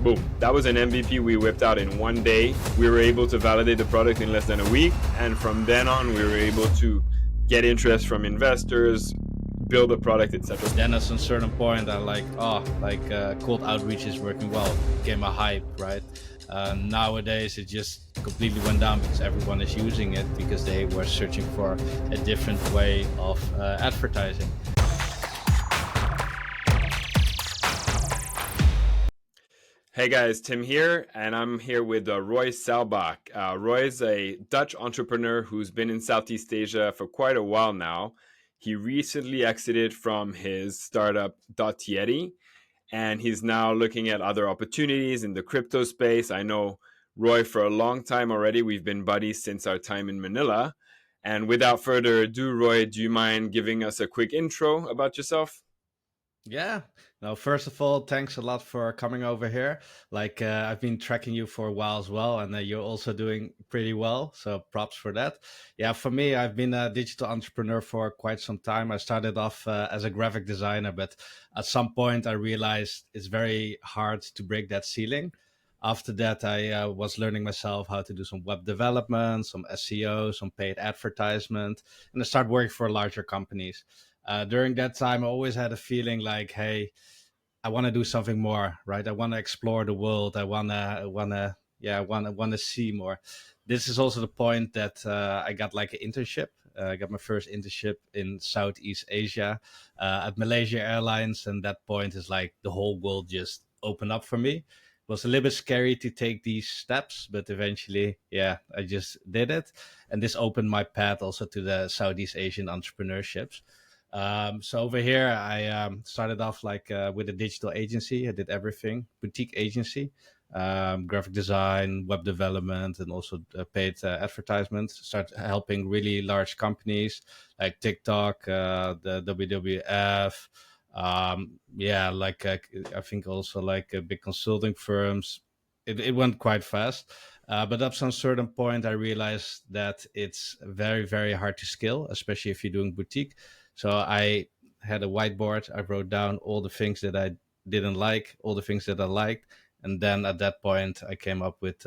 Boom. That was an MVP we whipped out in one day. We were able to validate the product in less than a week. And from then on, we were able to get interest from investors, build a product, etc. Then at some certain point, I cold outreach is working well. It became a hype, right? Nowadays, it just completely went down because everyone is using it because they were searching for a different way of advertising. Hey guys, Tim here, and I'm here with Roy Selbach. Roy is a Dutch entrepreneur who's been in Southeast Asia for quite a while now. He recently exited from his startup Yeti, and he's now looking at other opportunities in the crypto space. I know Roy for a long time already. We've been buddies since our time in Manila. And without further ado, Roy, do you mind giving us a quick intro about yourself? Yeah. No, first of all, thanks a lot for coming over here. I've been tracking you for a while as well, and you're also doing pretty well. So props for that. Yeah, for me, I've been a digital entrepreneur for quite some time. I started off as a graphic designer, but at some point I realized it's very hard to break that ceiling. After that, I was learning myself how to do some web development, some SEO, some paid advertisement, and I started working for larger companies. During that time, I always had a feeling like, hey, I want to do something more, right? I want to explore the world. I want to see more. This is also the point that I got like an internship. I got my first internship in Southeast Asia at Malaysia Airlines, and that point is like the whole world just opened up for me. It was a little bit scary to take these steps, but eventually, yeah, I just did it, and this opened my path also to the Southeast Asian entrepreneurships. So over here, I started off with a digital agency. I did everything, boutique agency, graphic design, web development, and also paid advertisements. Started helping really large companies like TikTok, the WWF. I think also big consulting firms. It went quite fast. But up some certain point, I realized that it's very, very hard to scale, especially if you're doing boutique. So I had a whiteboard. I wrote down all the things that I didn't like, all the things that I liked, and then at that point I came up with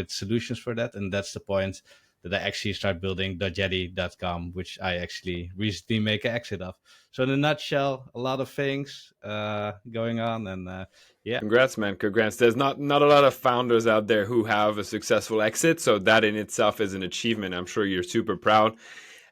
solutions for that. And that's the point that I actually start building .yeti.com, which I actually recently make an exit of. So in a nutshell, a lot of things going on, and yeah. Congrats, man. Congrats. There's not a lot of founders out there who have a successful exit, so that in itself is an achievement. I'm sure you're super proud.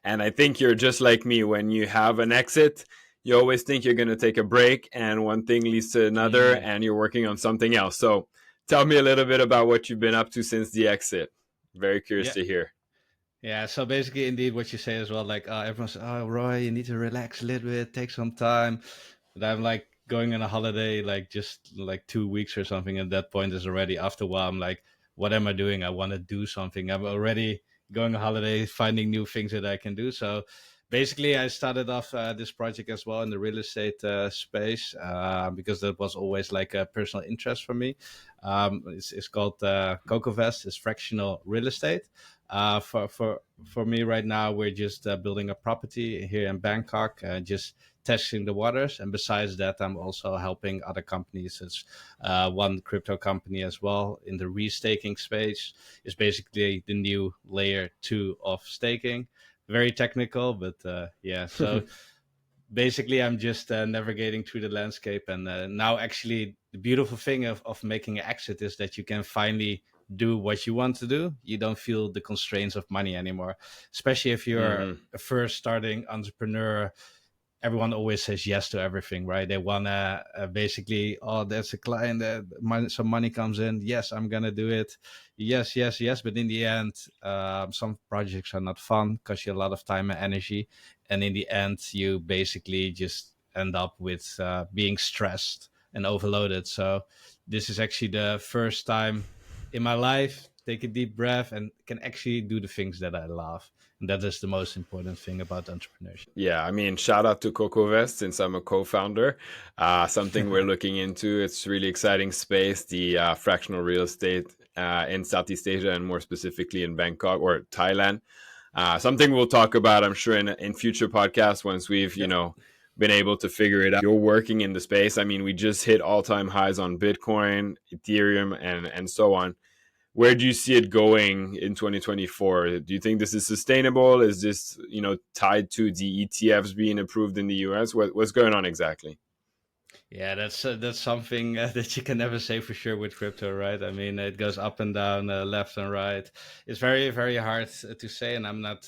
And I think you're just like me. When you have an exit, you always think you're going to take a break, and one thing leads to another, and you're working on something else. So tell me a little bit about what you've been up to since the exit. Very curious to hear. Yeah, so basically, indeed, what you say as well, everyone says, oh, Roy, you need to relax a little bit, take some time. But I'm going on a holiday, just 2 weeks or something. At that point is already after a while, I'm like, what am I doing? I want to do something. I'm already going on holiday, finding new things that I can do. So basically, I started off this project as well in the real estate space because that was always like a personal interest for me. It's called CocoVest. It's fractional real estate. For me right now, we're just building a property here in Bangkok, just testing the waters. And besides that, I'm also helping other companies. It's one crypto company as well in the restaking space. It's basically the new layer 2 of staking. Very technical, but yeah. So basically, I'm just navigating through the landscape. And now actually the beautiful thing of making an exit is that you can finally do what you want to do. You don't feel the constraints of money anymore, especially if you're a first starting entrepreneur. Everyone always says yes to everything, right? They want to basically, oh, there's a client that some money comes in. Yes, I'm going to do it. Yes, yes, yes. But in the end, some projects are not fun, cost you a lot of time and energy. And in the end, you basically just end up with being stressed and overloaded. So this is actually the first time in my life, take a deep breath and can actually do the things that I love. And that is the most important thing about entrepreneurship. Yeah, I mean, shout out to CocoVest since I'm a co-founder. Something we're looking into. It's really exciting space, the fractional real estate in Southeast Asia and more specifically in Bangkok or Thailand. Something we'll talk about, I'm sure, in future podcasts once we've, been able to figure it out. You're working in the space. I mean, we just hit all-time highs on Bitcoin, Ethereum, and so on. Where do you see it going in 2024? Do you think this is sustainable? Is this, tied to the ETFs being approved in the US? What's going on exactly? Yeah, that's something that you can never say for sure with crypto, right? I mean, it goes up and down, left and right. It's very very hard to say, and I'm not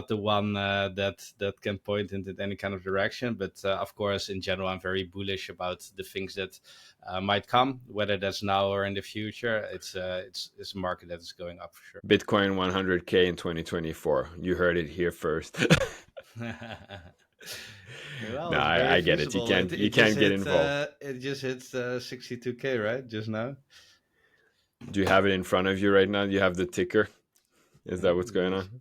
the one that can point into any kind of direction. But of course, in general, I'm very bullish about the things that might come, whether that's now or in the future. It's a market that is going up for Bitcoin 100K in 2024. You heard it here first. sure. Well, No, it's very I get it. You feasible. can't you can't get involved. It just hit 62K right just now. Do you have it in front of you right now? Do you have the ticker? Is that what's Let going me on? check.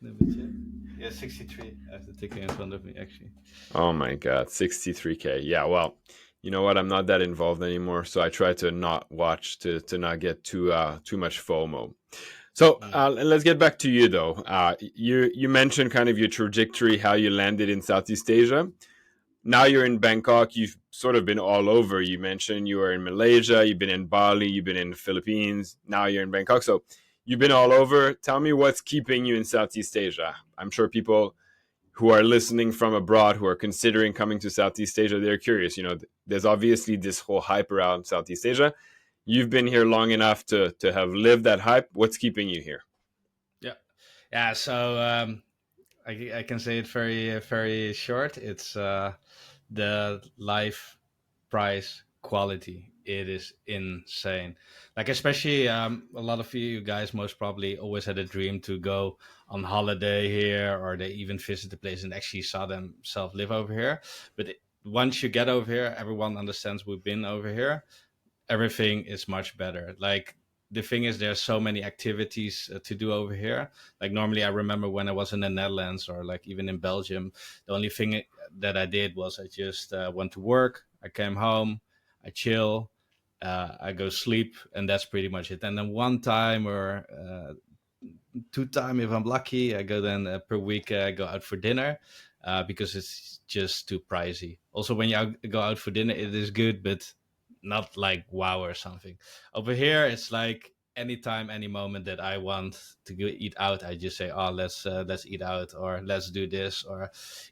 Let me check. Yeah, 63. I have the ticket in front of me actually. Oh my God, 63K. Yeah, well, you know what? I'm not that involved anymore, so I try to not watch to not get too much FOMO. So Mm. let's get back to you though. You mentioned kind of your trajectory, how you landed in Southeast Asia. Now you're in Bangkok. You've sort of been all over. You mentioned you were in Malaysia, you've been in Bali, you've been in the Philippines. Now you're in Bangkok. So you've been all over. Tell me what's keeping you in Southeast Asia. I'm sure people who are listening from abroad who are considering coming to Southeast Asia, they're curious. There's obviously this whole hype around Southeast Asia. You've been here long enough to have lived that hype. What's keeping you here? Yeah, yeah. So I can say it very very short. It's the life price quality. It is insane. Like especially a lot of you guys most probably always had a dream to go on holiday here, or they even visit the place and actually saw themselves live over here. But once you get over here, everyone understands we've been over here, everything is much better. Like the thing is, there's so many activities to do over here. Like normally, I remember when I was in the Netherlands or like even in Belgium, the only thing that I did was I just went to work. I came home, I chill, I go sleep, and that's pretty much it. And then one time or two time if I'm lucky. I go then per week. I go out for dinner because it's just too pricey. Also, when you go out for dinner, it is good, but not like wow or something. Over here, it's like anytime, any moment that I want to go eat out, I just say, "Oh, let's eat out," or "Let's do this," or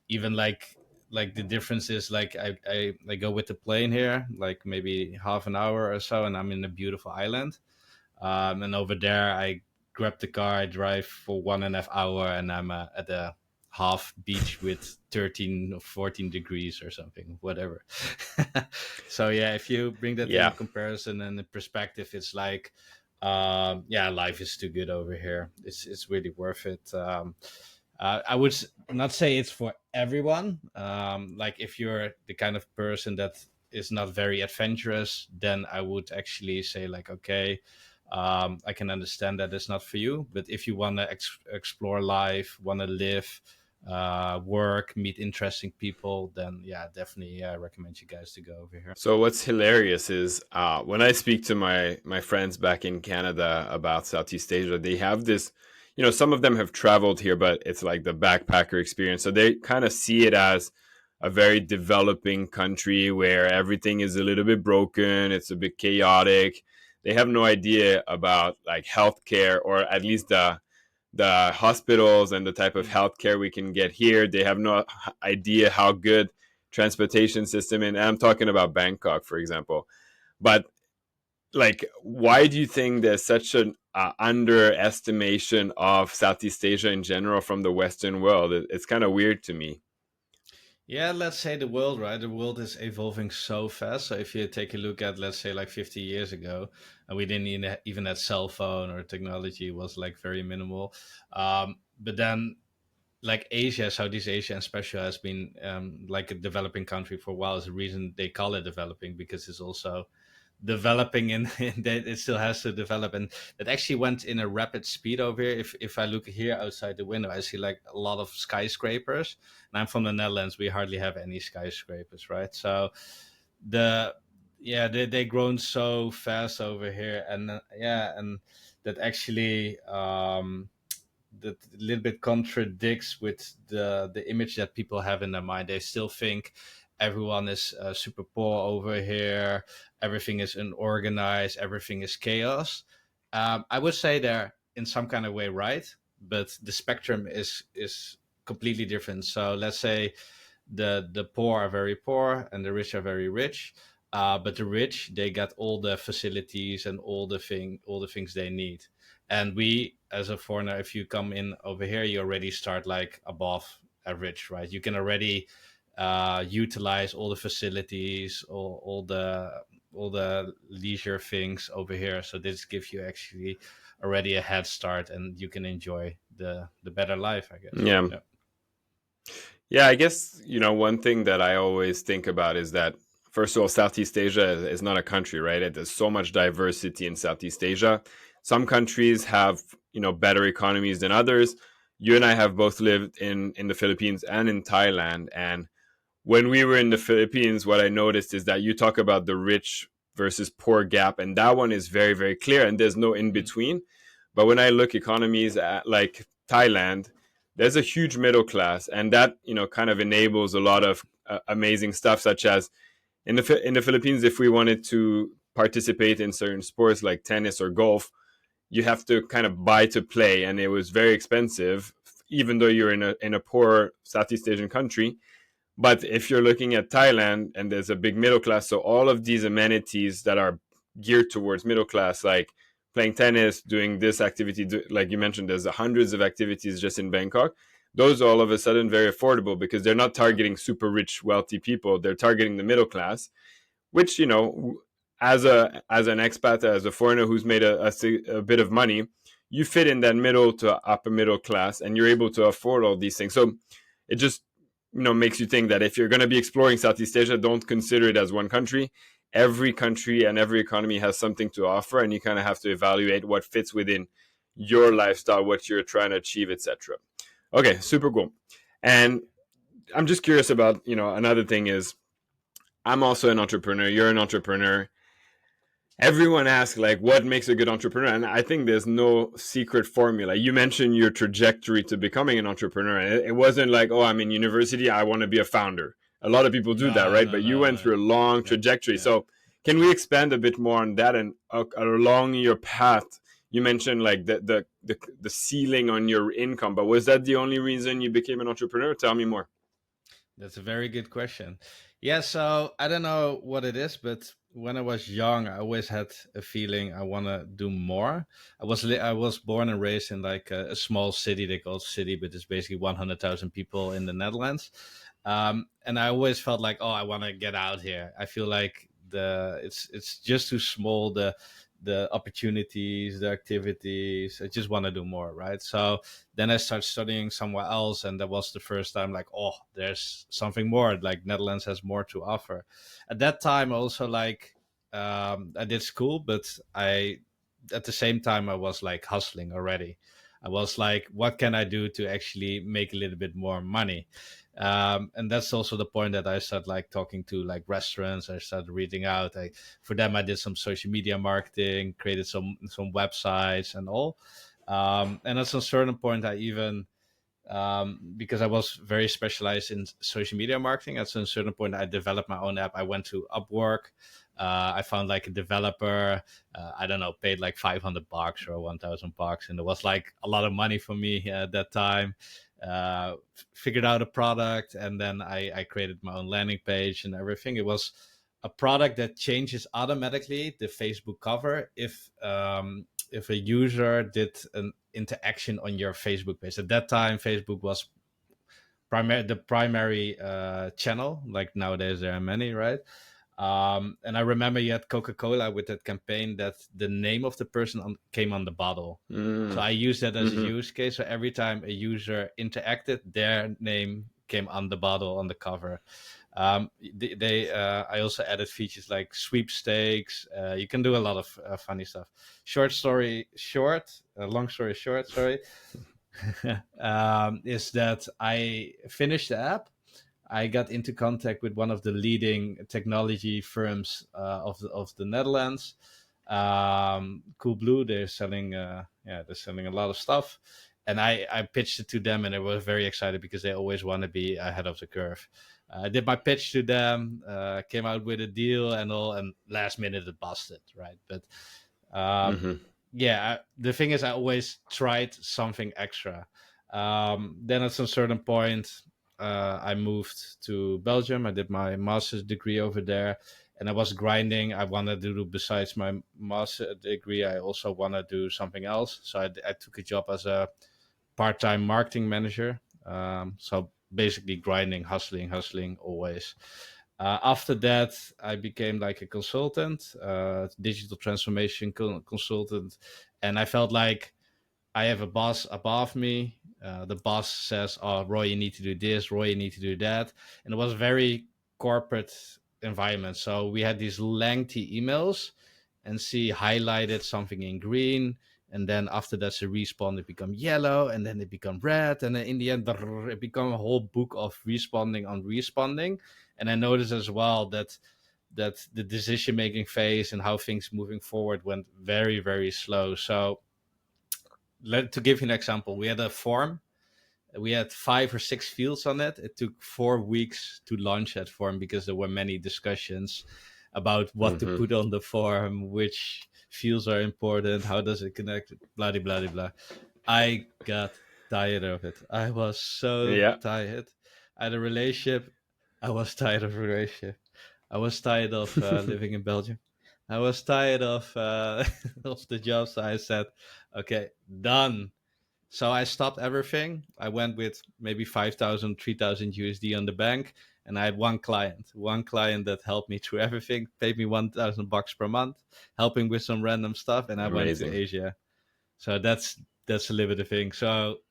even like the difference is like I go with the plane here, like maybe half an hour or so, and I'm in a beautiful island and over there, I grab the car, I drive for 1.5 hours, and I'm at a half beach with 13 or 14 degrees or something, whatever. So, yeah, if you bring that in Yeah. comparison and the perspective, it's like, yeah, life is too good over here. It's really worth it. I would not say it's for everyone. Like if you're the kind of person that is not very adventurous, then I would actually say like, okay, I can understand that it's not for you. But if you want to explore life, want to live, work, meet interesting people, then yeah, definitely recommend you guys to go over here. So what's hilarious is when I speak to my friends back in Canada about Southeast Asia, they have this. Some of them have traveled here, but it's like the backpacker experience. So they kind of see it as a very developing country where everything is a little bit broken. It's a bit chaotic. They have no idea about like healthcare, or at least the hospitals and the type of Mm. healthcare we can get here. They have no idea how good transportation system, and I'm talking about Bangkok, for example. But like, why do you think there's such an underestimation of Southeast Asia in general from the Western world? It's kind of weird to me. Yeah, let's say the world, right? The world is evolving so fast. So if you take a look at, let's say, like 50 years ago, and we didn't even have cell phone or technology was like very minimal. But then like Asia, Southeast Asia, and especially has been like a developing country for a while. Is the reason they call it developing because it's also developing in that it still has to develop, and it actually went in a rapid speed over here. If I look here outside the window, I see like a lot of skyscrapers, and I'm from the Netherlands. We hardly have any skyscrapers, right? So the yeah they grown so fast over here, and yeah, and that actually that a little bit contradicts with the image that people have in their mind. They still think everyone is super poor over here, everything is unorganized, everything is chaos. I would say they're in some kind of way right, but the spectrum is completely different. So let's say the poor are very poor and the rich are very rich. But the rich, they get all the facilities and all the things they need. And we, as a foreigner, if you come in over here, you already start like above average, right? You can already utilize all the facilities, all the leisure things over here. So this gives you actually already a head start, and you can enjoy the better life, I guess. Yeah. Yeah. Yeah, I guess, one thing that I always think about is that, first of all, Southeast Asia is not a country, right? There's so much diversity in Southeast Asia. Some countries have, better economies than others. You and I have both lived in the Philippines and in Thailand. And when we were in the Philippines, what I noticed is that you talk about the rich versus poor gap, and that one is very, very clear, and there's no in between. But when I look economies at like Thailand, there's a huge middle class, and that kind of enables a lot of amazing stuff, such as in the Philippines, if we wanted to participate in certain sports like tennis or golf, you have to kind of buy to play, and it was very expensive, even though you're in a poor Southeast Asian country. But if you're looking at Thailand and there's a big middle class, so all of these amenities that are geared towards middle class, like playing tennis, doing this activity, like you mentioned, there's hundreds of activities just in Bangkok. Those are all of a sudden very affordable because they're not targeting super rich, wealthy people. They're targeting the middle class, which, as an expat, as a foreigner who's made a bit of money, you fit in that middle to upper middle class, and you're able to afford all these things. So it just makes you think that if you're going to be exploring Southeast Asia, don't consider it as one country. Every country and every economy has something to offer, and you kind of have to evaluate what fits within your lifestyle, what you're trying to achieve, etc. Okay, super cool. And I'm just curious about, another thing is, I'm also an entrepreneur, you're an entrepreneur. Everyone asks, like, what makes a good entrepreneur? And I think there's no secret formula. You mentioned your trajectory to becoming an entrepreneur, and it wasn't like, oh, I'm in university, I want to be a founder. A lot of people do that, No, right? no, But you no, went no. through a long Yeah, trajectory. yeah. So can we expand a bit more on that? And along your path, you mentioned like the ceiling on your income, but was that the only reason you became an entrepreneur? Tell me more. That's a very good question. Yeah, so I don't know what it is, but when I was young, I always had a feeling I want to do more. I was born and raised in like a small city. They call it city, but it's basically 100,000 people in the Netherlands. And I always felt like, oh, I want to get out here. I feel like it's just too small. The opportunities, the activities. I just want to do more, right? So then I started studying somewhere else, and that was the first time like, oh, there's something more. Like Netherlands has more to offer. At that time, also like I did school, but I at the same time I was like hustling already. I was like, what can I do to actually make a little bit more money? And that's also the point that I started like talking to like restaurants. I started reading out. For them, I did some social media marketing, created some websites and all. And at a certain point, I even because I was very specialized in social media marketing. At a certain point, I developed my own app. I went to Upwork. I found like a developer. I don't know, paid like $500 or $1,000, and it was like a lot of money for me at that time. Figured out a product, and then I created my own landing page and everything. It was a product that changes automatically the Facebook cover if a user did an interaction on your Facebook page. At that time, Facebook was the primary channel. Like nowadays, there are many, right? And I remember you had Coca-Cola with that campaign that the name of the person came on the bottle. So Mm. I used that as a Mm-hmm. use case. So every time a user interacted, their name came on the bottle on the cover. I also added features like sweepstakes. You can do a lot of funny stuff. Long story short, sorry, is that I finished the app. I got into contact with one of the leading technology firms of the Netherlands. Coolblue, they're selling a lot of stuff, And I pitched it to them, and they were very excited because they always want to be ahead of the curve. I did my pitch to them, came out with a deal and all, and last minute it busted, right? But um, Mm-hmm. yeah, the thing is, I always tried something extra. Then at some certain point, I moved to Belgium. I did my master's degree over there, and I was grinding. I wanted to do, besides my master degree, I also want to do something else. So I took a job as a part-time marketing manager. So basically grinding, hustling always. After that, I became like a consultant, digital transformation consultant, and I felt like I have a boss above me. The boss says, "Oh, Roy, you need to do this. Roy, you need to do that," and it was very corporate environment. So we had these lengthy emails, and she highlighted something in green, and then after that, she respawned. It become yellow, and then it become red, and then in the end, it become a whole book of responding on responding. And I noticed as well that the decision making phase and how things moving forward went very very slow. So to give you an example, we had a form. We had 5 or 6 fields on it. It took 4 weeks to launch that form because there were many discussions about what to Mm-hmm. put on the form, which fields are important, how does it connect, blah blah blah blah. I got tired of it. I was so Yeah. tired. I had a relationship. I was tired of a relationship. I was tired of living in Belgium. I was tired of of the job. So I said, "Okay, done." So I stopped everything. I went with maybe 5,000, 3,000 USD on the bank, and I had one client that helped me through everything, paid me $1,000 per month, helping with some random stuff, and I went to Amazing. Asia. So that's a little bit of thing. So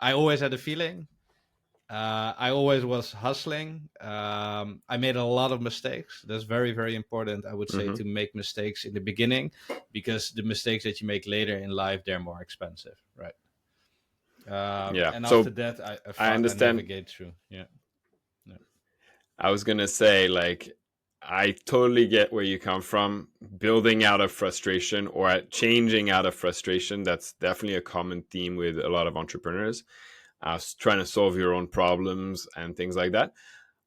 I always had a feeling. I always was hustling. I made a lot of mistakes. That's very, very important, I would say, Mm-hmm. to make mistakes in the beginning, because the mistakes that you make later in life, they're more expensive, right? Yeah. And after So that, I I understand. navigate through. Yeah, yeah, I was gonna say, like, I totally get where you come from. Building out of frustration or changing out of frustration, that's definitely a common theme with a lot of entrepreneurs. Trying to solve your own problems and things like that.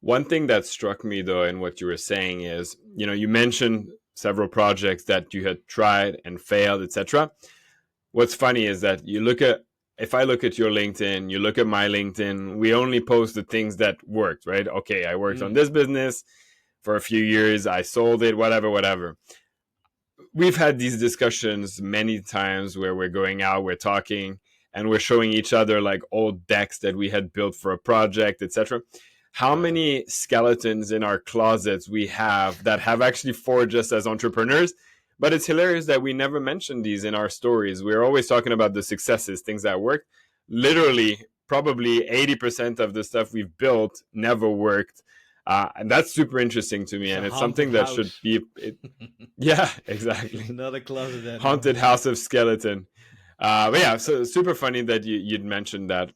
One thing that struck me though in what you were saying is, you mentioned several projects that you had tried and failed, etc. What's funny is that if I look at your LinkedIn, you look at my LinkedIn, we only post the things that worked, right? Okay, I worked on mm, this business for a few years, I sold it, whatever, whatever. We've had these discussions many times where we're going out, we're talking, and we're showing each other like old decks that we had built for a project, etc. How yeah, many skeletons in our closets we have that have actually forged us as entrepreneurs? But it's hilarious that we never mention these in our stories. We're always talking about the successes, things that work. Literally, probably 80% of the stuff we've built never worked. And that's super interesting to me. it's a And it's haunted something that should house. be, yeah, It's exactly. not a closet Haunted anymore. House of Skeleton. But yeah, so super funny that you'd mentioned that.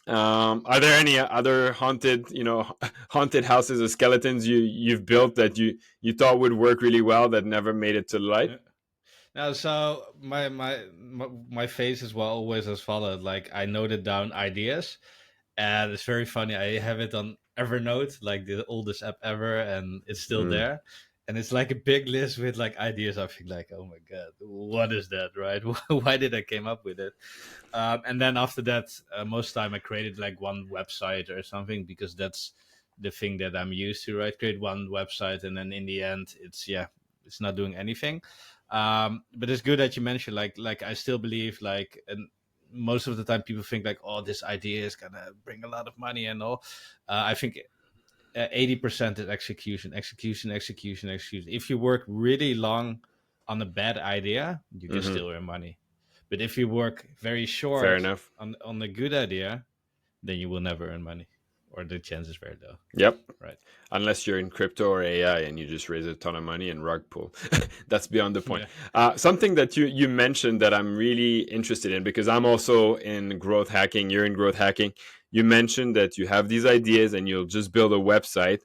Are there any other haunted, haunted houses of skeletons you've built that you thought would work really well that never made it to the light? Yeah. Now, so my phase as well always as followed. Like I noted down ideas, and it's very funny. I have it on Evernote, like the oldest app ever, and it's still Mm, there. And it's like a big list with like ideas. I feel like, oh my god, what is that, right? Why did I came up with it? And then after that, most time I created like one website or something, because that's the thing that I'm used to, right? Create one website, and then in the end, it's not doing anything. But it's good that you mentioned like I still believe like, and most of the time people think like, oh, this idea is gonna bring a lot of money and all. I think 80% is execution, execution, execution, execution. If you work really long on a bad idea, you can hmm still earn money. But if you work very Fair short enough. on a good idea, then you will never earn money, or the chance is very low. Yep. Right? Unless you're in crypto or AI and you just raise a ton of money and rug pull. That's beyond the point. Yeah. Something that you mentioned that I'm really interested in, because I'm also in growth hacking, you're in growth hacking. You mentioned that you have these ideas and you'll just build a website.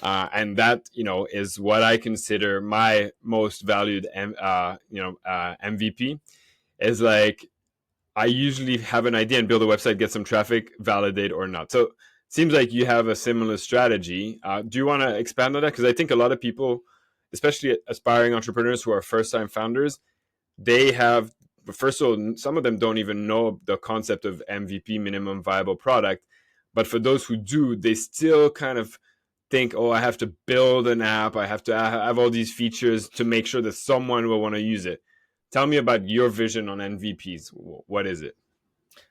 And that, is what I consider my most valued MVP is like I usually have an idea and build a website, get some traffic, validate or not. So seems like you have a similar strategy. Do you want to expand on that? Because I think a lot of people, especially aspiring entrepreneurs who are first-time founders, they have, first of all, some of them don't even know the concept of MVP, minimum viable product. But for those who do, they still kind of think, oh, I have to build an app. I have to have all these features to make sure that someone will want to use it. Tell me about your vision on MVPs. What is it?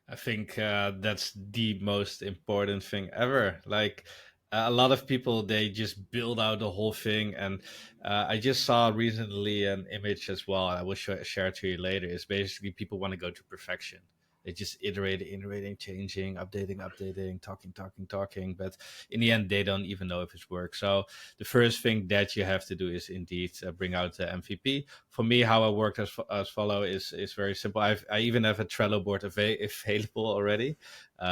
I think that's the most important thing ever. Like a lot of people, they just build out the whole thing. And I just saw recently an image as well. I will share it to you later. It's basically people want to go to perfection. They just iterating, changing, updating, talking. But in the end, they don't even know if it works. So the first thing that you have to do is indeed bring out the MVP. For me, how I work as follow is very simple. I even have a Trello board available already,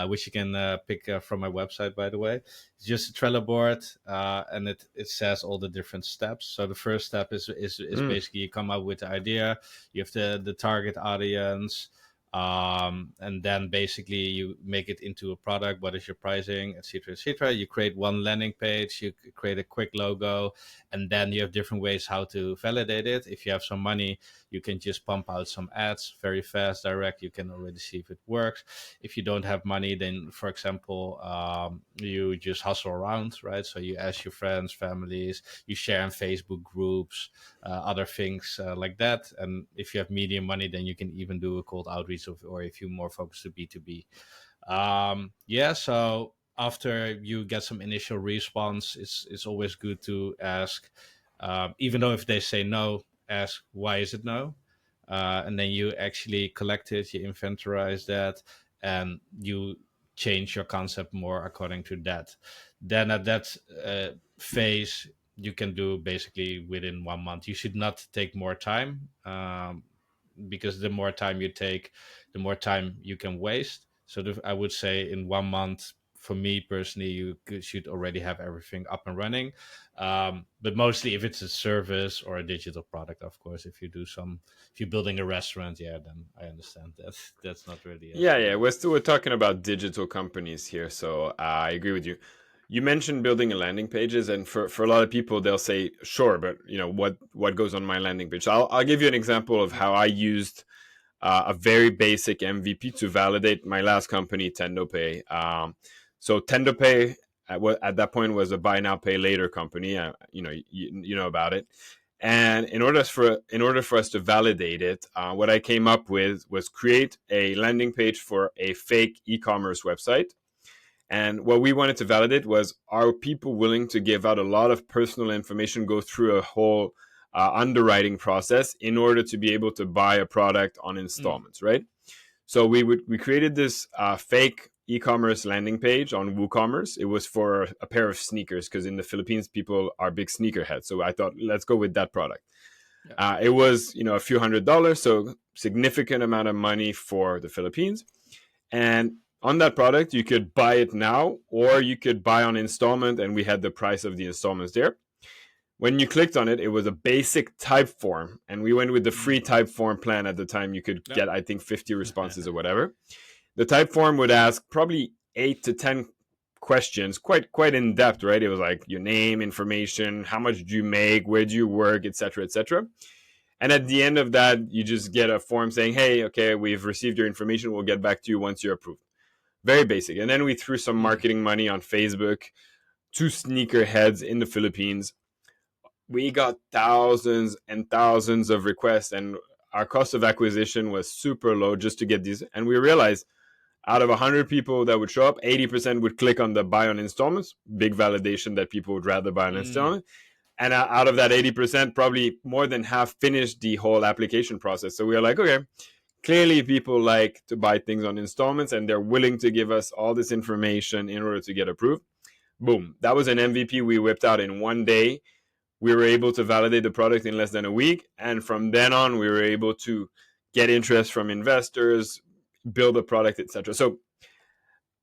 which you can pick from my website, by the way. It's just a Trello board, and it says all the different steps. So the first step is Mm. basically you come up with the idea, you have the target audience, and then basically you make it into a product. What is your pricing, etc., etc. You create one landing page, you create a quick logo, and then you have different ways how to validate it. If you have some money, you can just pump out some ads very fast, direct. You can already see if it works. If you don't have money, then for example, you just hustle around, right? So you ask your friends, families, you share in Facebook groups, other things like that. And if you have medium money, then you can even do a cold outreach or if you more focus to B2B. Yeah, so after you get some initial response, it's always good to ask, even though if they say no, ask why is it no, and then you actually collect it, you inventorize that, and you change your concept more according to that. Then at that phase, you can do basically within 1 month. You should not take more time, because the more time you take, the more time you can waste. So I would say in 1 month, for me personally, should already have everything up and running. But mostly if it's a service or a digital product, of course. If you're building a restaurant, yeah, then I understand that that's not really as Yeah, yeah. easy. We're talking about digital companies here, so I agree with you. You mentioned building a landing pages, and for a lot of people, they'll say, "Sure, but what goes on my landing page?" I'll give you an example of how I used a very basic MVP to validate my last company, TendoPay. So TendoPay at that point was a buy now pay later company. You know about it. And in order for us to validate it, what I came up with was create a landing page for a fake e-commerce website. And what we wanted to validate was, are people willing to give out a lot of personal information, go through a whole underwriting process in order to be able to buy a product on Mm. installments, right? So we created this fake e-commerce landing page on WooCommerce. It was for a pair of sneakers because in the Philippines people are big sneakerheads. So I thought, let's go with that product. Yeah. It was a few $100s, so significant amount of money for the Philippines. And on that product, you could buy it now or you could buy on installment, and we had the price of the installments there. When you clicked on it, it was a basic type form, and we went with the free Mm. type form plan at the time. You could Yeah. get, I think, 50 responses or whatever. The type form would ask probably 8 to 10 questions, quite in depth, right? It was like your name, information, how much do you make, where do you work, etc., etc. And at the end of that, you just get a form saying, "Hey, okay, we've received your information. We'll get back to you once you're approved." Very basic. And then we threw some Mm. marketing money on Facebook to sneakerheads in the Philippines. We got thousands and thousands of requests, and our cost of acquisition was super low just to get these. And we realized out of 100 people that would show up, 80% would click on the buy on installments. Big validation that people would rather buy on Mm. installment. And out of that 80%, probably more than half finished the whole application process. So we were like, okay, clearly people like to buy things on installments and they're willing to give us all this information in order to get approved. Boom. That was an MVP we whipped out in one day. We were able to validate the product in less than a week. And from then on, we were able to get interest from investors, build a product, etc. So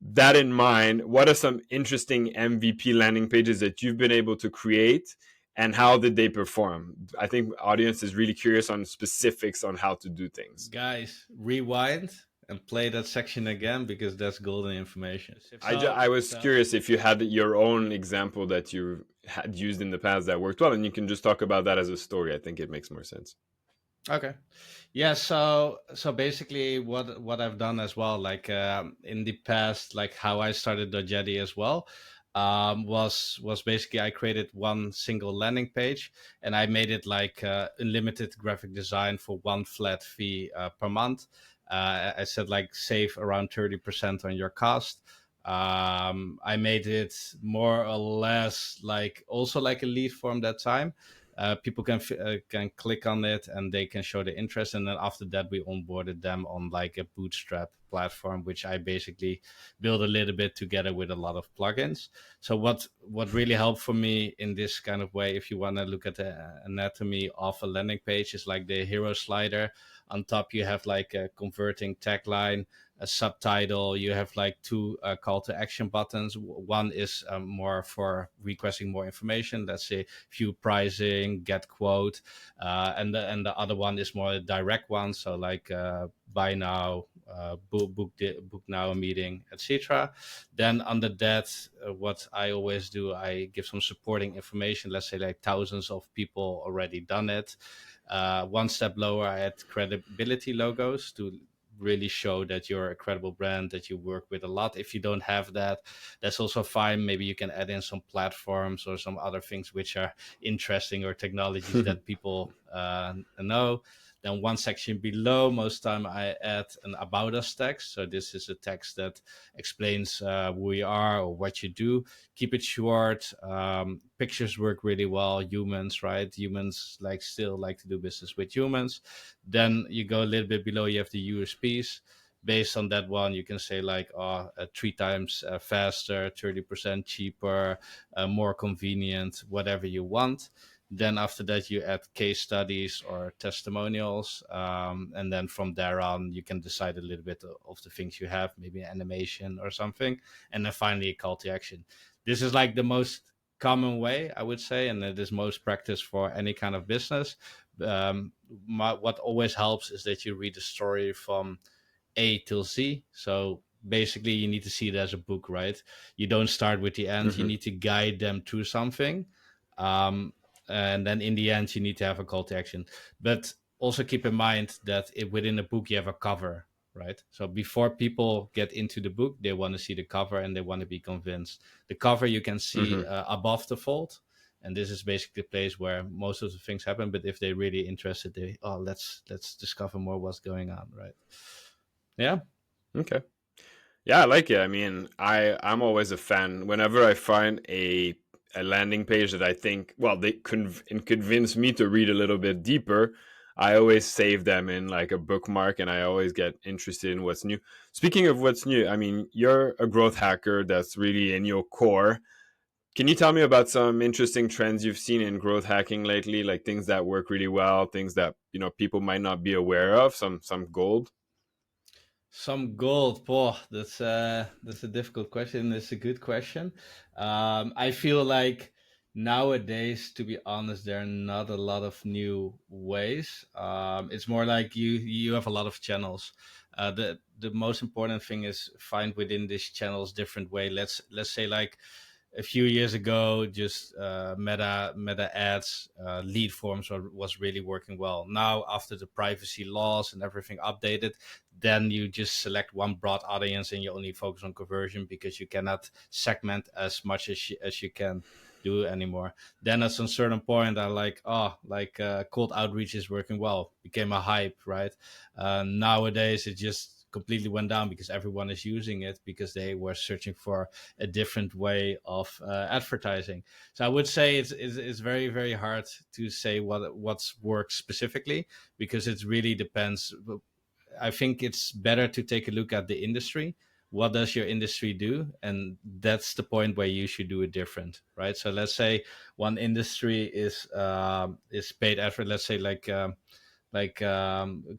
that in mind, what are some interesting MVP landing pages that you've been able to create, and how did they perform? I think audience is really curious on specifics on how to do things. Guys, rewind. and play that section again because that's golden information. I was curious if you had your own example that you had used in the past that worked well, and you can just talk about that as a story. I think it makes more sense. Okay. Yeah, so basically what I've done as well, like in the past, like how I started Dogetti as well, was basically I created one single landing page and I made it like unlimited graphic design for one flat fee per month. I said like save around 30% on your cost. I made it more or less like also like a lead form that time. People can click on it and they can show the interest, and then after that we onboarded them on like a bootstrap platform, which I basically build a little bit together with a lot of plugins. So what really helped for me in this kind of way, if you want to look at the anatomy of a landing page, is like the hero slider. On top you have like a converting tagline, a subtitle. You have like two call to action buttons. One is more for requesting more information, let's say view pricing, get quote, and the other one is more a direct one, so like buy now, book now a meeting, etc. Then under that, what I always do, I give some supporting information. Let's say like thousands of people already done it. One step lower, I add credibility logos to really show that you're a credible brand, that you work with a lot. If you don't have that, that's also fine. Maybe you can add in some platforms or some other things which are interesting, or technologies that people know. Then one section below, most time I add an about us text. So this is a text that explains who you are or what you do. Keep it short. Pictures work really well. Humans, right? Humans like still like to do business with humans. Then you go a little bit below, you have the USPs. Based on that one, you can say like, oh, 3 times faster, 30% cheaper, more convenient, whatever you want. Then after that, you add case studies or testimonials, and then from there on, you can decide a little bit of the things you have, maybe animation or something, and then finally a call to action. This is like the most common way, I would say, and it is most practiced for any kind of business. What always helps is that you read the story from A till Z. So basically, you need to see it as a book, right? You don't start with the end. You Hmm. need to guide them through something. Um, and then in the end, you need to have a call to action. But also keep in mind that within a book, you have a cover, right? So before people get into the book, they want to see the cover and they want to be convinced. The cover you can see Hmm. above the fold. And this is basically the place where most of the things happen. But if they're really interested, let's discover more what's going on, right? Yeah. Okay. Yeah, I like it. I mean, I'm always a fan. Whenever I find a landing page that I think, well, they convince me to read a little bit deeper, I always save them in like a bookmark, and I always get interested in what's new. Speaking of what's new, I mean, you're a growth hacker that's really in your core. Can you tell me about some interesting trends you've seen in growth hacking lately, like things that work really well, things that, people might not be aware of, some gold? Some gold, boy, that's a difficult question. It's a good question. I feel like nowadays, to be honest, there are not a lot of new ways. It's more like you have a lot of channels. The most important thing is find within these channels different way. Let's say like a few years ago, just meta ads, lead forms was really working well. Now, after the privacy laws and everything updated, then you just select one broad audience and you only focus on conversion because you cannot segment as much as you can do anymore. Then at some certain point, I like, cold outreach is working well, became a hype, right? Nowadays, it just completely went down because everyone is using it because they were searching for a different way of advertising. So I would say it's very very hard to say what's works specifically because it really depends. I think it's better to take a look at the industry. What does your industry do? And that's the point where you should do it different, right? So let's say one industry is paid effort. Let's say like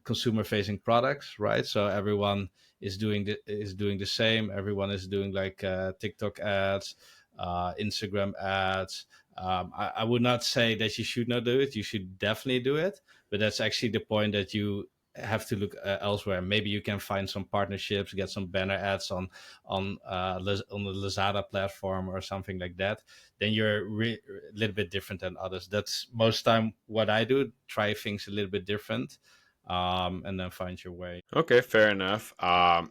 consumer facing products, right? So everyone is doing the same. Everyone is doing like TikTok ads, Instagram ads. I would not say that you should not do it. You should definitely do it, but that's actually the point that you have to look elsewhere. Maybe you can find some partnerships, get some banner ads on the Lazada platform or something like that. Then you're a little bit different than others. That's most time what I do. Try things a little bit different, and then find your way. Okay, fair enough. Yeah,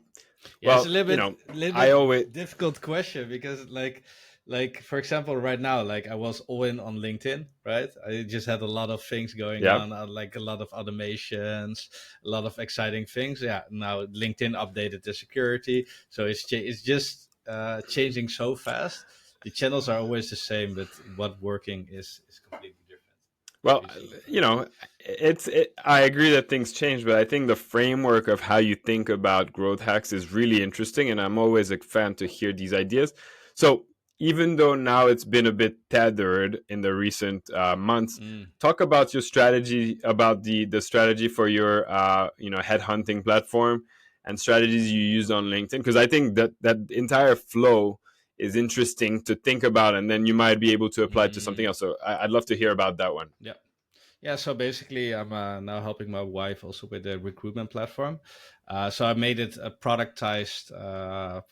it's Well, you know, a little I always, bit difficult question because like for example, right now, like I was all in on LinkedIn, right? I just had a lot of things going yeah. on, like a lot of automations, a lot of exciting things. Yeah, now LinkedIn updated the security, so it's just changing so fast. The channels are always the same, but what working is completely different. Well, Every single time. you know, I agree that things change, but I think the framework of how you think about growth hacks is really interesting, and I'm always a fan to hear these ideas. So even though now it's been a bit tethered in the recent months, Mm. talk about your strategy, about the strategy for your headhunting platform and strategies you use on LinkedIn, because I think that entire flow is interesting to think about, and then you might be able to apply it to something Mm. else. So I'd love to hear about that one. Yeah. Yeah, so basically, I'm now helping my wife also with the recruitment platform. So I made it a productized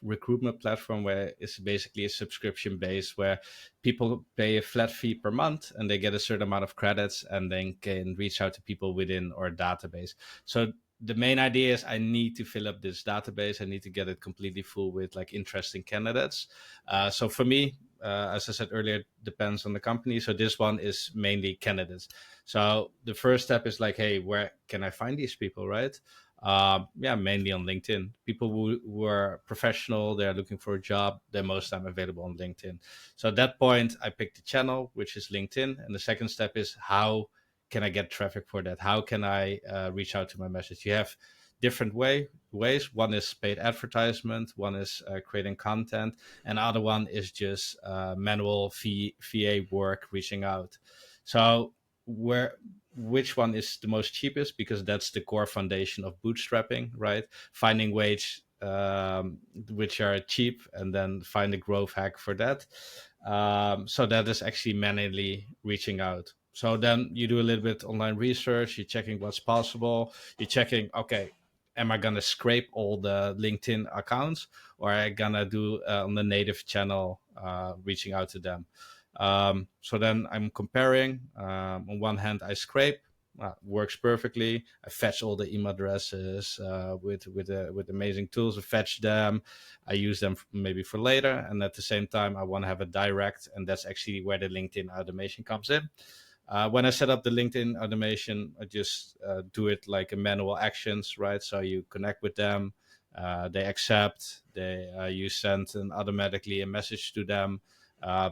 recruitment platform where it's basically a subscription base where people pay a flat fee per month and they get a certain amount of credits and then can reach out to people within our database. So the main idea is I need to fill up this database. I need to get it completely full with like interesting candidates. So for me, as I said earlier, depends on the company. So this one is mainly candidates. So the first step is like, hey, where can I find these people, right? Yeah, mainly on LinkedIn. People who are professional, they're looking for a job, they're most time available on LinkedIn. So at that point, I pick the channel, which is LinkedIn. And the second step is how can I get traffic for that? How can I reach out to my message? You have different ways. One is paid advertisement, one is creating content, and the other one is just manual VA work, reaching out. So where which one is the most cheapest, because that's the core foundation of bootstrapping, right? Finding ways which are cheap and then find a growth hack for that. So that is actually manually reaching out. So then you do a little bit online research, you're checking what's possible, you're checking, okay, am I gonna scrape all the LinkedIn accounts, or am I gonna do on the native channel, reaching out to them? So then I'm comparing. On one hand, I scrape, works perfectly. I fetch all the email addresses with amazing tools. I fetch them. I use them maybe for later, and at the same time, I want to have a direct, and that's actually where the LinkedIn automation comes in. When I set up the LinkedIn automation, I just do it like a manual actions, right? So you connect with them, they accept, you send automatically a message to them,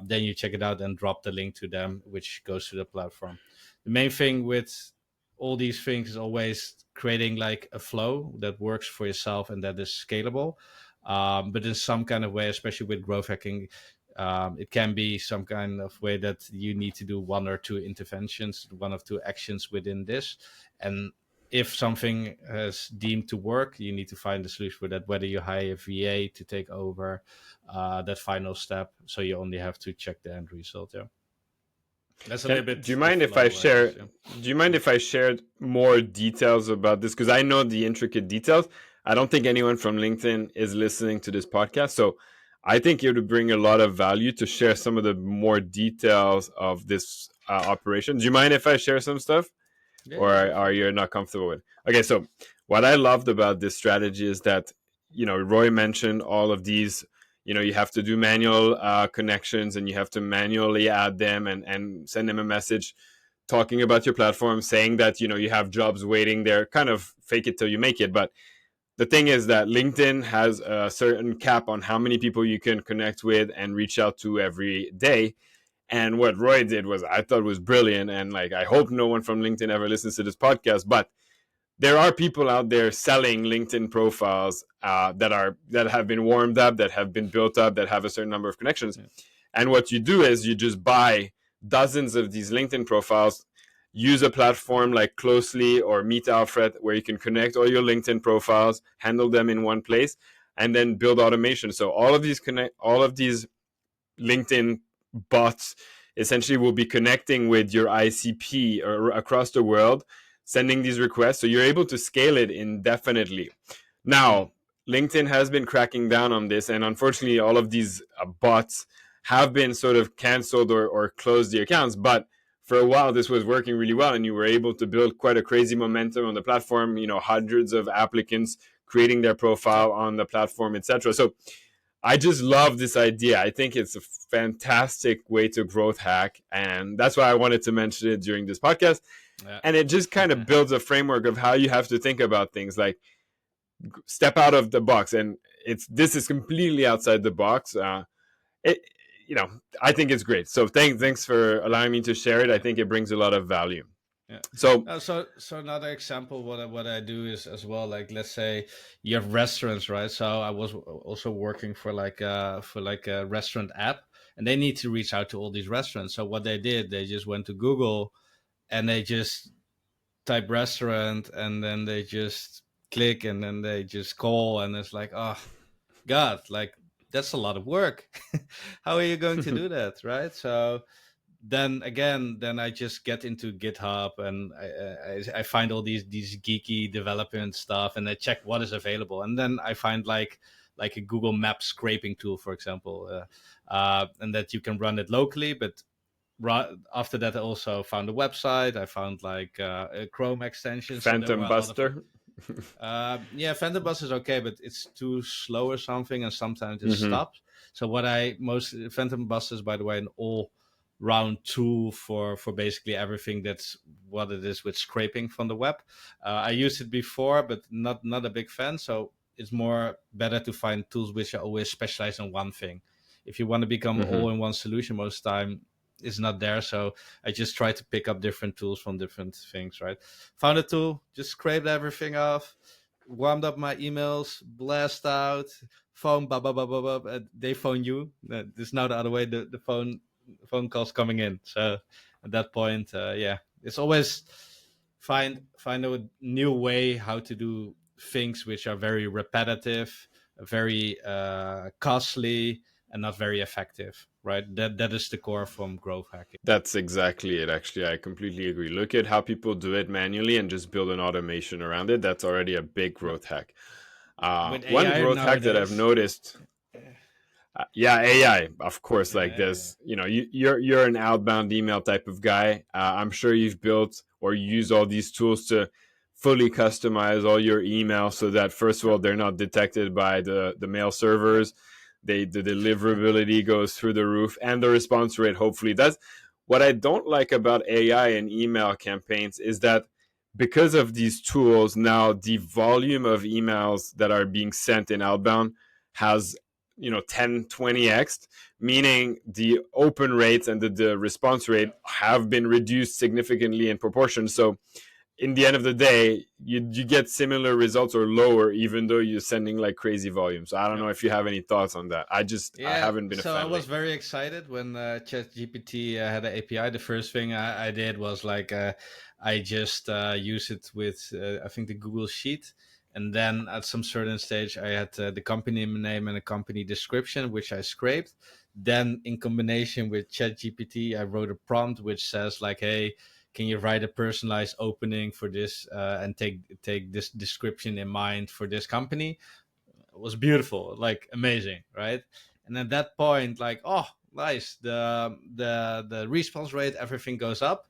then you check it out and drop the link to them, which goes to the platform. The main thing with all these things is always creating like a flow that works for yourself and that is scalable. But in some kind of way, especially with growth hacking, it can be some kind of way that you need to do one or two interventions, one or two actions within this. And if something is deemed to work, you need to find a solution for that, whether you hire a VA to take over that final step. So you only have to check the end result. Yeah. That's a little Can bit do you the mind if I flow, I share? guess. Yeah. Do you mind if I shared more details about this? Because I know the intricate details. I don't think anyone from LinkedIn is listening to this podcast, so I think it would bring a lot of value to share some of the more details of this operation. Do you mind if I share some stuff? Yeah, Or yeah, go are for it. you not comfortable with? Okay, so what I loved about this strategy is that Roy mentioned all of these. You have to do manual connections, and you have to manually add them and send them a message talking about your platform, saying that you have jobs waiting there. Kind of fake it till you make it. But the thing is that LinkedIn has a certain cap on how many people you can connect with and reach out to every day. And what Roy did was, I thought, was brilliant. And like, I hope no one from LinkedIn ever listens to this podcast, but there are people out there selling LinkedIn profiles that have been warmed up, that have been built up, that have a certain number of connections. Yeah. And what you do is you just buy dozens of these LinkedIn profiles, use a platform like Closely or Meet Alfred where you can connect all your LinkedIn profiles, handle them in one place, and then build automation. So all of these LinkedIn bots essentially will be connecting with your ICP or across the world. sending these requests. So you're able to scale it indefinitely. Mm. Now, LinkedIn has been cracking down on this, and unfortunately, all of these bots have been sort of canceled or closed the accounts. But for a while, this was working really well, and you were able to build quite a crazy momentum on the platform. You know, hundreds of applicants creating their Yeah. profile on the platform, etc. So I just love this idea. I think it's a fantastic way to growth hack, and that's why I wanted to mention it during this podcast. Yeah. And it just kind of builds a framework of how you have to think about things, like step out of the box. And it's this is completely outside the box. It, you know, I think it's great. So thanks for allowing me to share it. I Yeah. think it brings a lot of value. Yeah. So So another example, what I do is as well, like, let's say you have restaurants, right? So I was also working for like a restaurant app, and they need to reach out to all these restaurants. So what they did, they just went to Google and they just type restaurant, and then they just click, and then they just call, and it's like, oh God, like that's a lot of work. How are you going to do that, right? So then again, then I just get into GitHub, and I find all these geeky development stuff, and I check what is available, and then I find like a Google Map scraping tool, for example, and that you can run it locally. But after that, I also found a website. I found like a Chrome extension, so there were Phantom a lot of Buster. yeah, Phantom Bus is okay, but it's too slow or something, and sometimes it Mm-hmm. stops. So what I most Phantom Bus is, by the way, an all round tool for basically everything. That's what it is with scraping from the web. I used it before, but not a big fan. So it's more better to find tools which are always specialized in one thing. If you want to become Mm-hmm. all in one solution, most time is not there. So I just try to pick up different tools from different things, right? Found a tool, just scraped everything off, warmed up my emails, blast out, phone, blah, blah, blah, blah, blah, and they phone you. This is now the other way, the phone calls coming in. So at that point, yeah, it's always find a new way how to do things which are very repetitive, very costly, and not very effective, right? That is the core from growth hacking. That's exactly it. Actually, I completely agree. Look at how people do it manually and just build an automation around it. That's already a big Yeah. growth hack. With One AI growth hack that I've nowadays, noticed, yeah, AI, of course. Like yeah, this, you know, you're an outbound email type of guy. I'm sure you've built or use all these tools to fully customize all your emails so that first of yeah, all they're not detected by the mail servers. The deliverability goes through the roof, and the response rate. Hopefully, that's what I don't like about AI and email campaigns is that because of these tools now the volume of emails that are being sent in outbound has 10-20x, meaning the open rates and the response rate yeah. have been reduced significantly in proportion. So in the end of the day, you get similar results or lower, even though you're sending like crazy volumes. So I don't Yeah. know if you have any thoughts on that. I Yeah, haven't been a so I fan was lately. very excited when ChatGPT had an API. The first thing I did was like I just used it with I think the Google Sheet, and then at some certain stage I had the company name and a company description which I scraped. Then in combination with ChatGPT, I wrote a prompt which says like, "Hey, can you write a personalized opening for this and take this description in mind for this company?" Was beautiful, like amazing, right? And at that point, like, oh, nice, the response rate, everything goes up.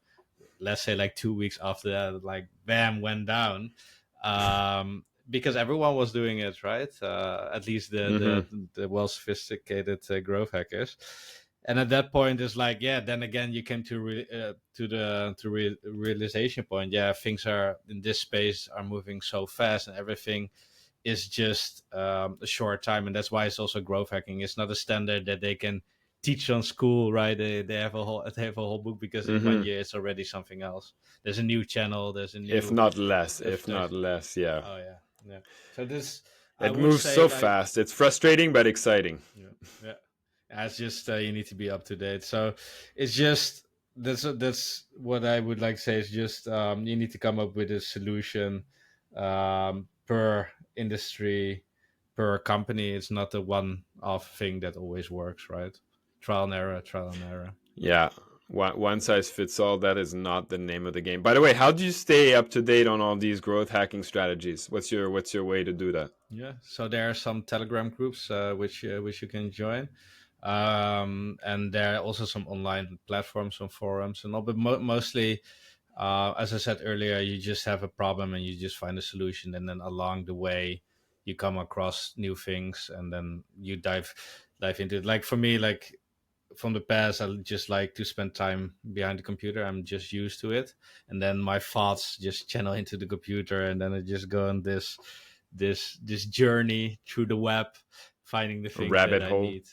Let's say like 2 weeks after that, like bam, went down, because everyone was doing it, right? At least Mm-hmm. the well sophisticated growth hackers. And at that point, it's like, yeah. Then again, you came to realization point. Yeah, things are in this space are moving so fast, and everything is just a short time, and that's why it's also growth hacking. It's not a standard that they can teach on school, right? They have a whole book, because in one Mm-hmm. year it's already something else. There's a new channel. There's a If new not less, if not advertising. less, yeah. Oh yeah, yeah. So this, I It would moves say, so like, fast. It's frustrating but exciting. yeah, yeah. It's just you need to be up to date. So it's just that's what I would like to say. Is just you need to come up with a solution per industry, per company. It's not a one-off thing that always works, right? Trial and error, trial and error. Yeah. One size fits all, that is not the name of the game. By the way, how do you stay up to date on all these growth hacking strategies? What's your way to do that? Yeah, so there are some Telegram groups which you can join, and there are also some online platforms, some forums, and all. But mostly, as I said earlier, you just have a problem and you just find a solution, and then along the way, you come across new things, and then you dive into it. Like for me, like from the past, I just like to spend time behind the computer. I'm just used to it, and then my thoughts just channel into the computer, and then I just go on this journey through the web, finding the things that Rabbit I hole. need.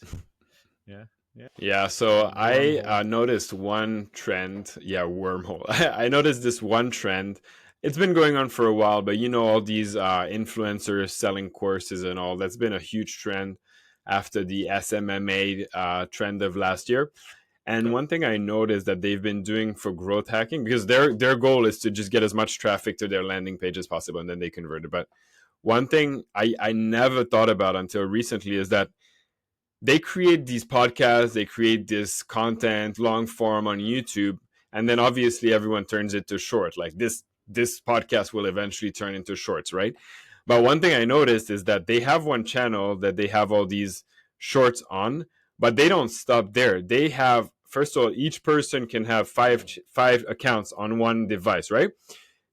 Yeah, yeah, Yeah, so I wormhole. noticed one trend. Yeah, wormhole. I noticed this one trend. It's been going on for a while, but all these influencers selling courses and all. That's been a huge trend after the SMMA trend of last year. And Okay, one thing I noticed that they've been doing for growth hacking, because their goal is to just get as much traffic to their landing page as possible, and then they convert it. But one thing I never thought about until recently is that they create these podcasts, they create this content, long form on YouTube, and then obviously everyone turns it to short. Like this podcast will eventually turn into shorts, right? But one thing I noticed is that they have one channel that they have all these shorts on, but they don't stop there. They have, first of all, each person can have five accounts on one device, right?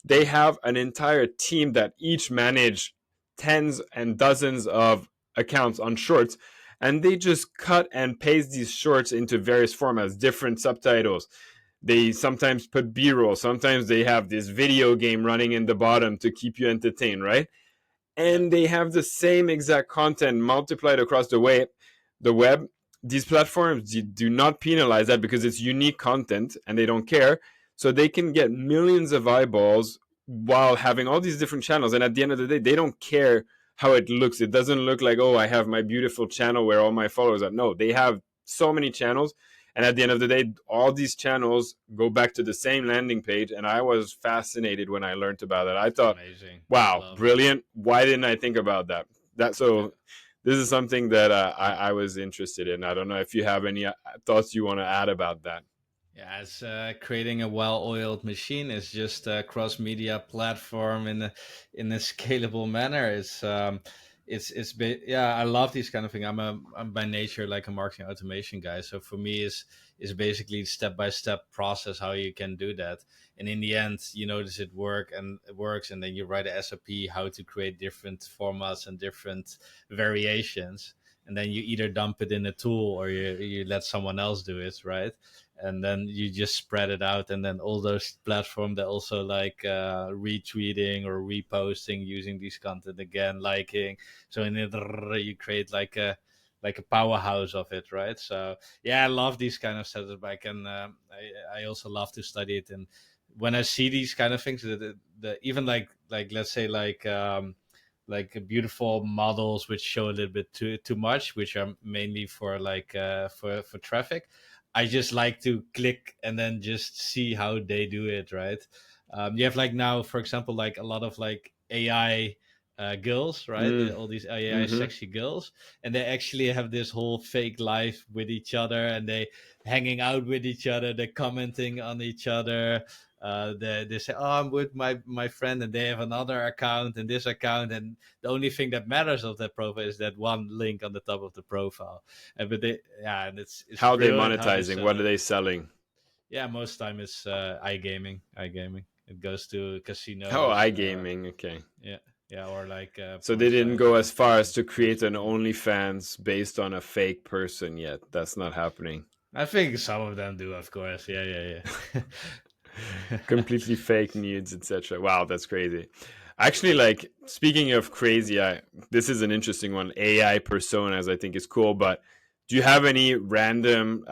They have an entire team that each manage tens and dozens of accounts on shorts, and they just cut and paste these shorts into various formats, different subtitles. They sometimes put b-roll, sometimes they have this video game running in the bottom to keep you entertained, right? yeah, And they have the same exact content multiplied across the web. These platforms do not penalize that because it's unique content and they don't care. So they can get millions of eyeballs while having all these different channels. And at the end of the day, they don't care how it looks. It doesn't look like, oh, I have my beautiful channel where all my followers are. No, they have so many channels. And at the end of the day, all these channels go back to the same landing page. And I was fascinated when I learned about it. I it's thought, amazing. I wow, love it. brilliant. Why didn't I think about that? That Yeah. so this is something that I was interested in. I don't know if you have any thoughts you want to add about that. Yeah, it's creating a well-oiled machine. It's just a cross-media platform in a scalable manner. Yeah. I love these kind of things. I'm by nature like a marketing automation guy. So for me, is basically step-by-step process how you can do that. And in the end, you notice it works, and then you write a SOP how to create different formats and different variations. And then you either dump it in a tool or you let someone else do it, right? And then you just spread it out, and then all those platforms that also like retweeting or reposting using these content again, liking. So in it you create like a powerhouse of it, right? So yeah, I love these kind of setups. I also love to study it, and when I see these kind of things, the even like let's say like beautiful models which show a little bit too much, which are mainly for for traffic. I just like to click and then just see how they do it, right? You have like now, for example, like a lot of like AI girls, right? Mm, All these AI mm-hmm. sexy girls, and they actually have this whole fake life with each other, and they hanging out with each other, they're commenting on each other. They say, "Oh, I'm with my friend," and they have another account and this account, and the only thing that matters of that profile is that one link on the top of the profile. And but they, yeah, and it's How are they brilliant how they monetizing? sell What are it. they selling? Yeah, most time it's iGaming. It goes to Oh, casinos. iGaming. Okay. Yeah, yeah, or like So they point didn't size go as far as betting, to horse create an racing. OnlyFans based on a fake person yet. That's not happening. I think some of them do, of course. Yeah, yeah. Completely fake nudes, etc. Wow, that's crazy. Actually, like speaking of crazy, this is an interesting one. AI personas, I think, is cool. But do you have any random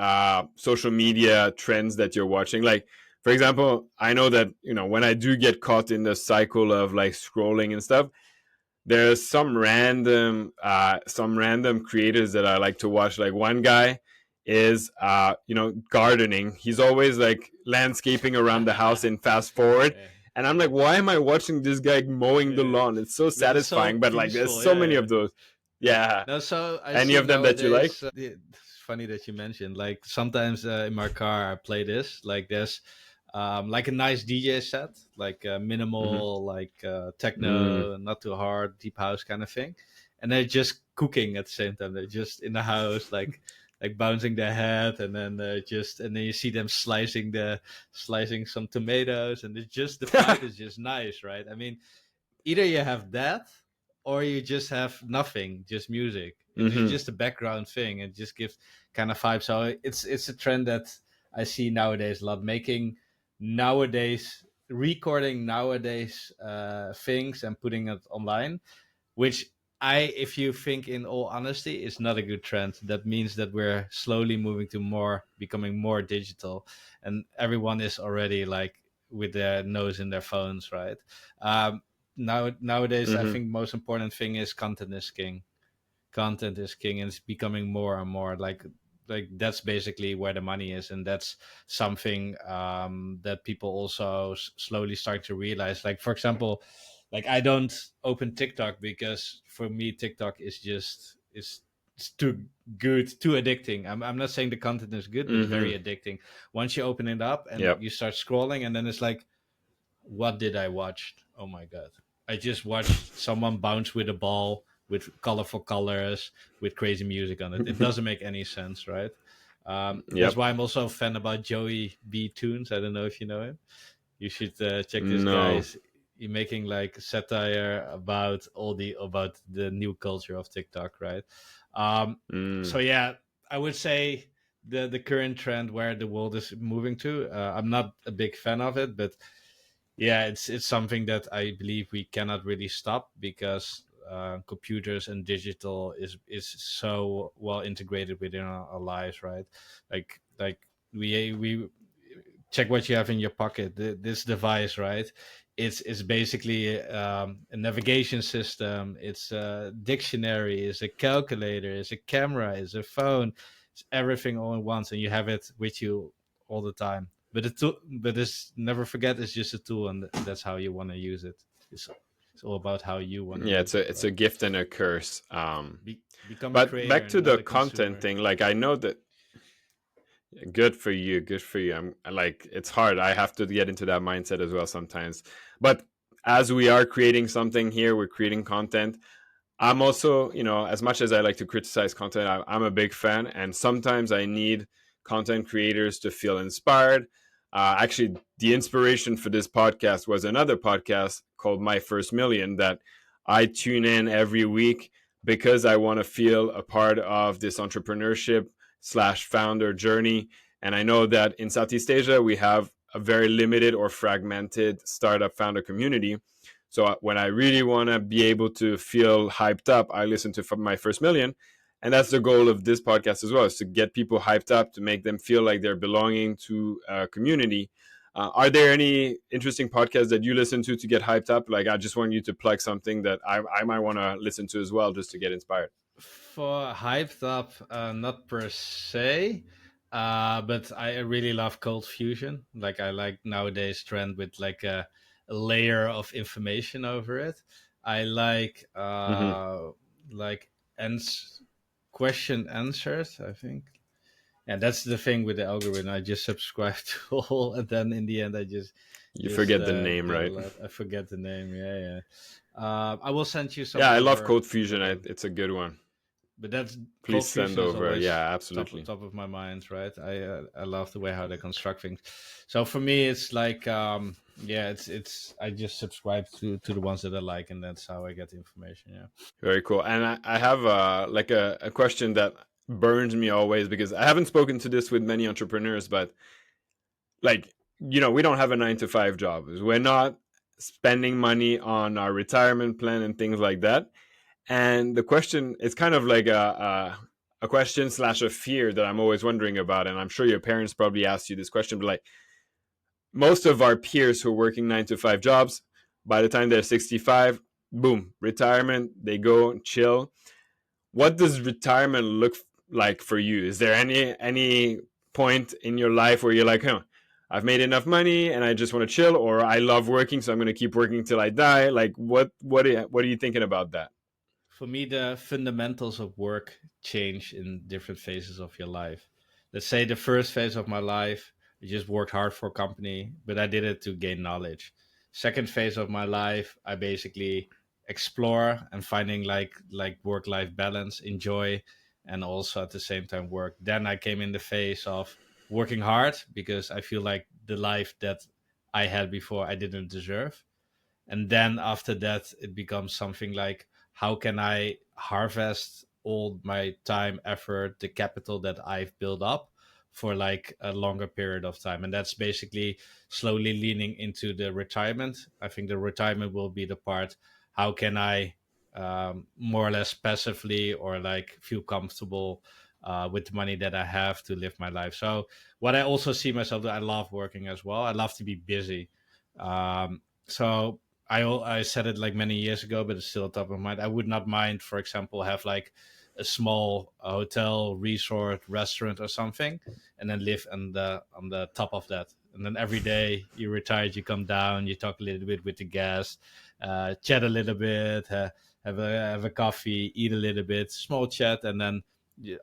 social media trends that you're watching? Like, for example, I know that when I do get caught in the cycle of like scrolling and stuff, there's some random creators that I like to watch. Like one guy is gardening. He's always like landscaping around the house in fast forward. Yeah, And I'm like, why am I watching this guy mowing the yeah. lawn? It's so But it's so satisfying. But like there's peaceful. so Yeah, many yeah. of those. Yeah. No, so I Any see of them that you like? nowadays. funny that you mentioned. Like sometimes in my car, I play this. Like there's like a nice DJ set, like Mm-hmm. minimal, like Mm. techno, not too hard, deep house kind of thing. And they're just cooking at the same time. They're just in the house, like bouncing their head, and then and then you see them slicing some tomatoes, and it's just the vibe is just nice, right? I mean, either you have that or you just have nothing, just music. It's Mm-hmm. just a background thing. It just gives kind of vibe. So it's a trend that I see nowadays a lot. Making nowadays recording nowadays things and putting it online, which if you think in all honesty, is not a good trend. That means that we're slowly moving to becoming more digital, and everyone is already like with their nose in their phones, right? Um, nowadays, I Mm-hmm. think most important thing is content is king. Content is king, and it's becoming more and more like that's basically where the money is, and that's something that people also slowly start to realize. Like for example, like I don't open TikTok because for me TikTok is just is it's too good, too addicting. I'm not saying the content is good, but very Mm-hmm. addicting. Once you open it up and Yep. you start scrolling, and then it's like, what did I watch? Oh my god. I just watched someone bounce with a ball with colorful colors with crazy music on it. It doesn't make any sense, right? That's Yep. why I'm also a fan about Joey B Tunes. I don't know if you know him. You should check this guy. No. He's making like satire about the new culture of TikTok, right? Um, so Mm. yeah, I would say the current trend where the world is moving to. I'm not a big fan of it, but yeah, it's something that I believe we cannot really stop because computers and digital is so well integrated within our lives, right? Like we check what you have in your pocket. This device, right? It's basically a navigation system. It's a dictionary. It's a calculator. It's a camera. It's a phone. It's everything all in once, and you have it with you all the time. But it's never forget. It's just a tool, and that's how you want to use it. It's all about how you want to Yeah, use it, it's a right? gift and a curse. Become a But back creator, to not the a content consumer. thing, like I know that good for you, good for you. I'm like it's hard. I have to get into that mindset as well sometimes. But as we are creating something here, we're creating content. I'm also, as much as I like to criticize content, I'm a big fan, and sometimes I need content creators to feel inspired. Actually, the inspiration for this podcast was another podcast called My First Million that I tune in every week because I want to feel a part of this entrepreneurship slash founder journey. And I know that in Southeast Asia, we have a very limited or fragmented startup founder community. So when I really want to be able to feel hyped up, I listen to My First Million. And that's the goal of this podcast as well, is to get people hyped up, to make them feel like they're belonging to a community. Are there any interesting podcasts that you listen to get hyped up? Like, I just want you to plug something that I might want to listen to as well, just to get inspired. For hyped up, not per se, but I really love cold fusion. Like I like nowadays trend with like a layer of information over it. I Mm-hmm. like ans- question answers. I think, and that's the thing with the algorithm. I just subscribe to all, and then in the end, I You just forget the name, get a right? lot. I forget the name. Yeah, yeah. I will send you some Yeah, I love over Code Fusion. later. It's a good one. But that's Please Cold send Fusion is over. always Yeah, absolutely. top of my mind, right? I love the way how they construct things. So for me, it's like yeah, it's I just subscribe to the ones that I like, and that's how I get the information. Yeah. Very cool. And I have like a question that burns me always because I haven't spoken to this with many entrepreneurs, but like, we don't have a 9 to 5 job. We're not spending money on our retirement plan and things like that. And the question is kind of like a question slash a fear that I'm always wondering about. And I'm sure your parents probably asked you this question, but like most of our peers who are working 9 to 5 jobs, by the time they're 65, boom, retirement, they go chill. What does retirement look like for you? Is there any point in your life where you're like, I've made enough money and I just want to chill, or I love working, so I'm going to keep working till I die? Like, what are you thinking about that? For me, the fundamentals of work change in different phases of your life. Let's say the first phase of my life, I just worked hard for a company, but I did it to gain knowledge. Second phase of my life, I basically explore and finding like work life balance, enjoy, and also at the same time work. Then I came in the phase of working hard because I feel like the life that I had before I didn't deserve. And then after that it becomes something like, how can I harvest all my time, effort, the capital that I've built up for like a longer period of time. And that's basically slowly leaning into the retirement. I think the retirement will be the part, how can I more or less passively or like feel comfortable with the money that I have to live my life. So what I also see myself do, I love working as well. I love to be busy. So I said it like many years ago, but it's still top of mind. I would not mind, for example, have like a small hotel, resort, restaurant, or something, and then live on the top of that. And then every day you retired, you come down, you talk a little bit with the guests, chat a little bit, have a coffee, eat a little bit, small chat, and then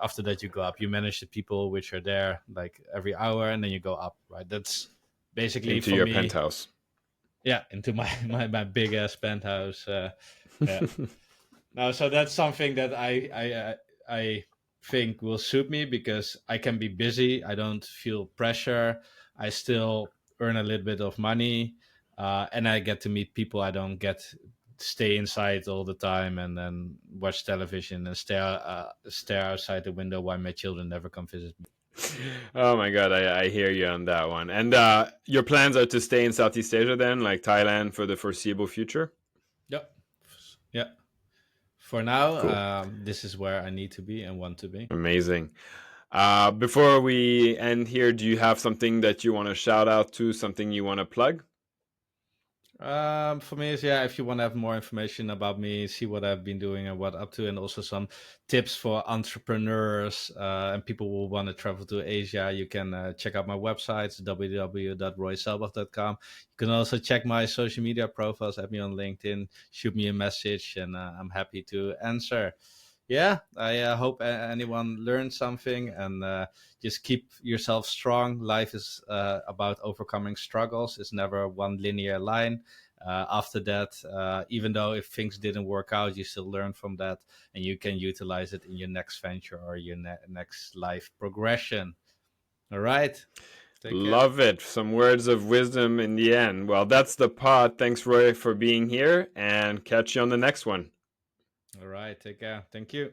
after that you go up. You manage the people which are there like every hour, and then you go up. Right. That's basically Into for your me, penthouse. yeah, into my my big ass penthouse. Yeah. No, so that's something that I think will suit me because I can be busy. I don't feel pressure. I still earn a little bit of money, and I get to meet people. I don't get to stay inside all the time and then watch television and stare outside the window while my children never come visit me. Oh my god, I hear you on that one. And your plans are to stay in Southeast Asia then, like Thailand, for the foreseeable future? Yep. Yeah. For now, Cool. this is where I need to be and want to be. Amazing. Before we end here, do you have something that you want to shout out to, something you want to plug? For me, is yeah. If you want to have more information about me, see what I've been doing and what up to, and also some tips for entrepreneurs and people who want to travel to Asia, you can check out my website, it's www.royselbach.com. You can also check my social media profiles, add me on LinkedIn, shoot me a message, and I'm happy to answer. Yeah, I hope anyone learned something, and just keep yourself strong. Life is about overcoming struggles. It's never one linear line. After that, even though if things didn't work out, you still learn from that, and you can utilize it in your next venture or your next life progression. All right, take care. Love it. Some words of wisdom in the end. Well, that's the pod. Thanks, Roy, for being here, and catch you on the next one. All right, take care. Thank you.